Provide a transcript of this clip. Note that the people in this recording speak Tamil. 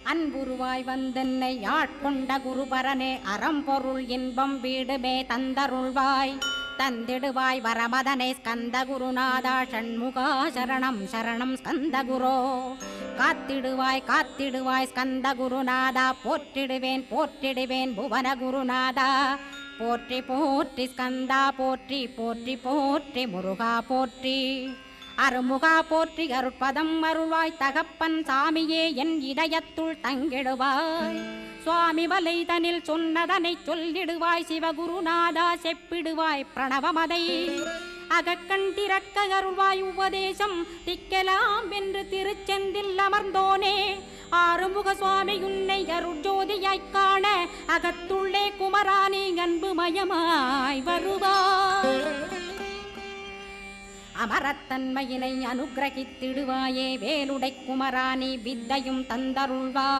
அன்புருவாய் வந்தென்னை ஆட்கொண்ட குருபரனே அறம்பொருள் இன்பம் வீடுமே தந்தருள்வாய் தந்திடுவாய் வரமதனை ஸ்கந்த குருநாதா ஷண்முகா சரணம் சரணம் ஸ்கந்த குரோ காத்திடுவாய் காத்திடுவாய் ஸ்கந்த குருநாதா போற்றிடுவேன் போற்றிடுவேன் புவன குருநாதா போற்றி போற்றி ஸ்கந்தா போற்றி போற்றி போற்றி முருகா போற்றி அருமுகா போற்றி அருட்பதம் அருள்வாய் தகப்பன் சாமியே என் இதயத்துள் தங்கிடுவாய் சுவாமி வலைதனில் சொன்னதனை சொல்லிடுவாய் சிவகுருநாதா செப்பிடுவாய் பிரணவமதை அகக்கண் திறக்க அருள்வாய் உபதேசம் திக்கலாம் என்று திருச்செந்தில் அமர்ந்தோனே ஆறுமுக சுவாமி உன்னை அருட்ஜோதியாய்க் காண அகத்துள்ளே குமரானி அன்புமயமாய் வருவாய் அமரத்தன்மையினை அனுகிரகித்திடுவாயே வேலுடை குமராணி வித்தையும் தந்தருள்வா